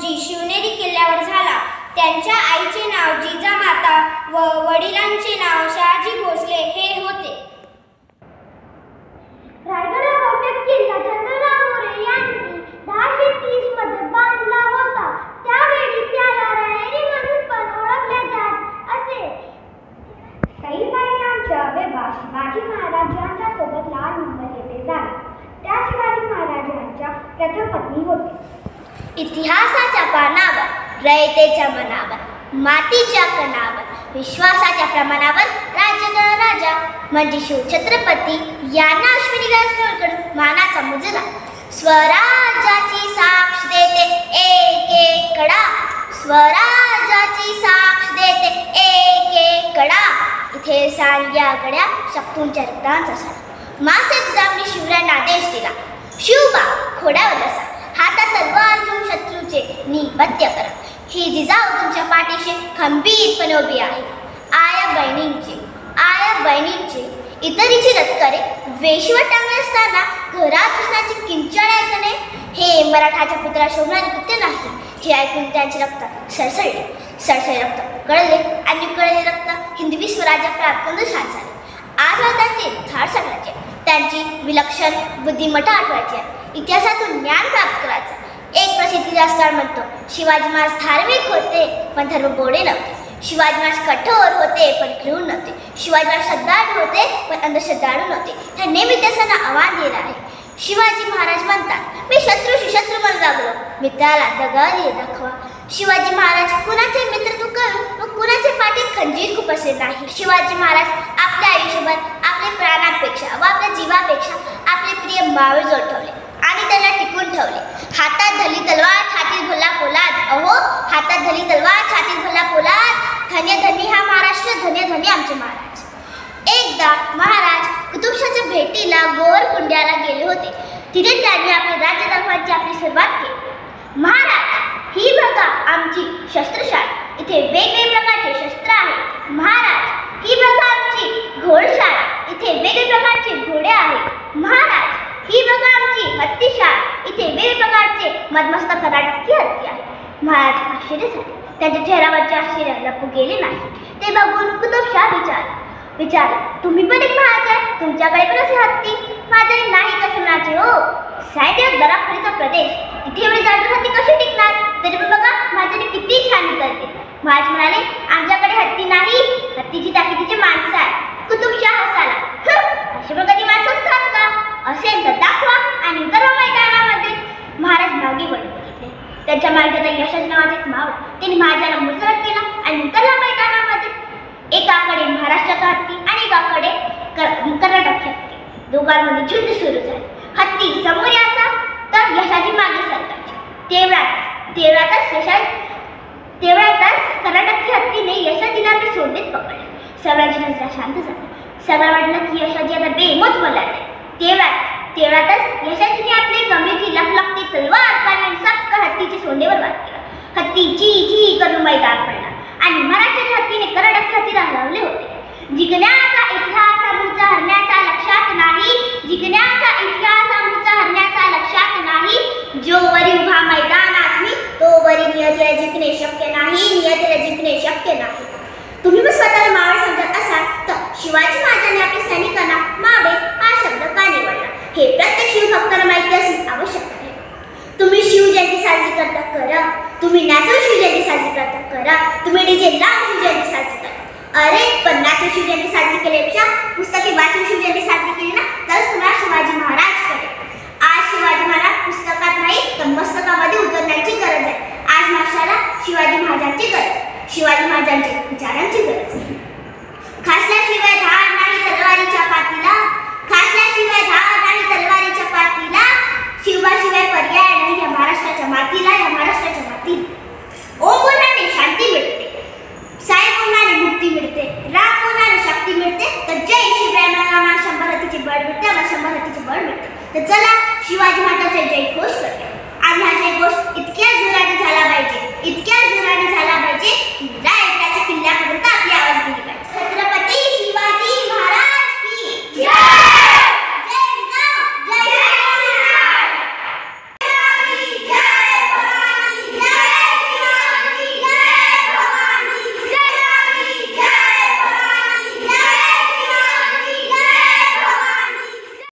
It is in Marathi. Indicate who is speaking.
Speaker 1: रोजी शिवनेरी किल्ल्यावर झाला. त्यांच्या आईचे नाव जिजामाता व वडिलांचे नाव शहाजी भोसले हे होते.
Speaker 2: रायगड बहुतेक किल्ला चंद्रराव मोरे यांनी 1030 मध्ये बांधला होता. त्यावेळी त्याला रायरी म्हणून पण ओळखले जात असे. सईबाई यांचा विवाह शिवाजी महाराजांच्या सोबत लाल महल येथे झाला. त्या शिवाजी महाराजांच्या प्रथम पत्नी होते.
Speaker 1: इतिहासाच्या पानावर, रयतेच्या मनावर, मातीच्या कणावर, विश्वासाच्या प्रमाणावर राज्य राजा म्हणजे शिवछत्रपती यांना अश्विनी व्यासकडून मानाचा मुजरा. स्वराज्याची साक्ष देते एक एक कडा, स्वराज्याची साक्ष देते एक एक कडा. इथे सांग्या गड्या शक्तूंच्या रक्तांचा सारा. मासे तुझावणी शिवरायांना आदेश दिला. शिवबा घोड्यावर बसा, हातात तलवार घेऊन शत्रूचे निबत्य करा. ही जिजाऊ तुमच्या पाठीशी खंबीरपणे उभी आहे. आया बहिणींचे इतरीची रत्करे वेशीवर टांगले असताना घरात घुसण्याची किंचन ऐकणे हे मराठाच्या पुत्रा शोभणारे कृत्य नाही. हे ऐकून त्यांचे रक्त सळसळे रक्त कळले आणि कळले रक्त हिंदवी स्वराज्य प्राप्त शांत झाले. आज त्यांचे धाड सांगायचे, त्यांची विलक्षण बुद्धिमत्ता आठवायची, इतिहासातून ज्ञान प्राप्त करायचं. एक प्रसिद्ध इतिहासकार म्हणतो, शिवाजी महाराज धार्मिक होते पण धर्मगोडे नव्हते. शिवाजी महाराज कठोर होते पण क्रूर नव्हते. शिवाजी महाराज श्रद्धाळू होते पण अंधश्रद्धाळू नव्हते. हे नेहमी त्यांना आव्हान दिलं आहे. शिवाजी महाराज म्हणतात, मी शत्रूशी शत्रू म्हणून लागलो, मित्राला दगा दाखवा. शिवाजी महाराज कुणाचे मित्रत्व करून व कुणाचे पाठीत खंजीर खुपसले नाही. शिवाजी महाराज आपल्या आयुष्यभर आपल्या प्राणांपेक्षा व आपल्या जीवापेक्षा आपले प्रिय मावळ जोड ठेवले आणि त्यांना टिकून ठेवले. हातात धरली तलवार छातीत भरला पोलाद. अहो, हातात धरली तलवार छातीत भरला पोलाद. धन्य धन्य हा महाराष्ट्र, धन्य धन्य आमचे महाराज. एकदा महाराज कुतुबशाच्या भेटीला गोवळकोंड्याला गेले होते. तिथे त्यांनी आपल्या राज्य दाखवायची आपली सुरुवात केली. महाराज, ही बघा आमची शस्त्रशाळा. इथे वेगवेगळ्या प्रकारचे शस्त्र आहेत. महाराज, ही बघा आमची घोडशाळा. इथे वेगवेगळ्या प्रकारचे घोडे आहेत. महाराज, ही बघा आमची हत्तीशाळा. इथे वेगवेगळ्या प्रकारचे मदमस्त कर्नाटकी हत्ती आहे. महाराज आश्चर्य झाले. त्यांच्या चेहऱ्यावरचे आश्चर्य लपू गेले नाही. ते बघून कुतुबशाह विचारले, तुम्ही पण एक महाराज आहे, तुमच्याकडे पण असे हत्ती? माझे नाही कसं म्हणायचे हो. साहेब, दराखडीचा प्रदेश, इथे एवढी जास्त हत्ती कशी टिकणार? तरी पण बघा माझ्याने किती छान उतरते. महाराज म्हणाले, आमच्याकडे हत्ती नाही, हत्तीची ताकदीची माणसं आहे. कुतुबशाह हसाला, असे बघा ती माणसं असतात का? असेल तर दाखवा आणि उतरवा मैदानामध्ये. महाराज मागे वळून बघितले. त्यांच्या मागे तर यशच नावाचे एक मावळ. त्यांनी महाराजांना मुजरा केला आणि उतरला मैदानामध्ये. एकाकडे महाराष्ट्राचा हत्ती आणि एकाकडे कर्नाटकची हत्ती. दोघांमध्ये युद्ध सुरू झाले. हत्ती समोर यायचा तर यशाची मागे सरकायची. तेवढ्यातच कर्नाटकची हत्तीने यशाजीला आपले सोडलेत पकडले. सगळ्यांची नजरा शांत झाली. सगळं वाटलं की यशाजी आता बेमोत बोलायचे. तेवढ्यातच यशाजीने आपली गंभीरची लखलखती तलवार काढून सक्क हत्तीच्या सोंडेवर वार केला. हत्ती ची ची करून मैदान पडला आणि महाराष्ट्राच्या हत्तीने कर्नाटक हत्तीला हरवले होते. जिंकण्याचा इतिहास अमृत हरण्याचा लक्षात नाही. जिंकण्याचा इतिहास अमृत हरण्याचा लक्षात नाही. जो वरी उभा मैदानात मी, तो वरी नियतीला जिंकणे शक्य नाही. नियतीला जिंकणे शक्य नाही. तुम्ही मग स्वतःला मावळ समजत असाल तर शिवाजी महाराजांनी आपल्या सैनिकांना मावळे हा शब्द का निवडला हे प्रत्येक शिवभक्ताला माहिती असणे आवश्यक आहे. तुम्ही शिवजयंती साजरी करता करा. तुम्ही नॅचरल शिवजयंती साजरी करता करा. तुम्ही डीजे लावून शिवजयंती साजरी करता. अरे पण नॅचरल शिवजयंती साजरी केल्यापेक्षा पुस्तके वाचून शिवजयंती साजरी केली ना तरच तुम्हाला शिवाजी महाराज कळेल. आज शिवाजी महाराज पुस्तकात नाही तर मस्तकामध्ये उतरण्याची गरज आहे. आज महाराष्ट्राला शिवाजी महाराजांची गरज आहे. शिवाजी महाराजांच्या विचारांची गरज आहे. खासल्याशिवाय धार नाही तलवारीच्या पाठीला. खासल्याशिवाय धार नाही तलवारीच्या पाठीला. शिवाशिवाय पर्याय नाही या महाराष्ट्राच्या मातीला. या महाराष्ट्राच्या मातीला ओम बोलणारे शांती मिळते. साई बोलणारे मुक्ती मिळते. राम बोलणारे शक्ती मिळते. तर जय शिवराय म्हणाला 100 हत्तीचे बळ मिळते. मला 100 हत्तीचे बळ मिळते. तर चला शिवाजी महाराजांचा जयघोष करूया. आणि हा जयघोष इतक्या जोराने झाला पाहिजे, इतक्या जोराने झाला पाहिजे की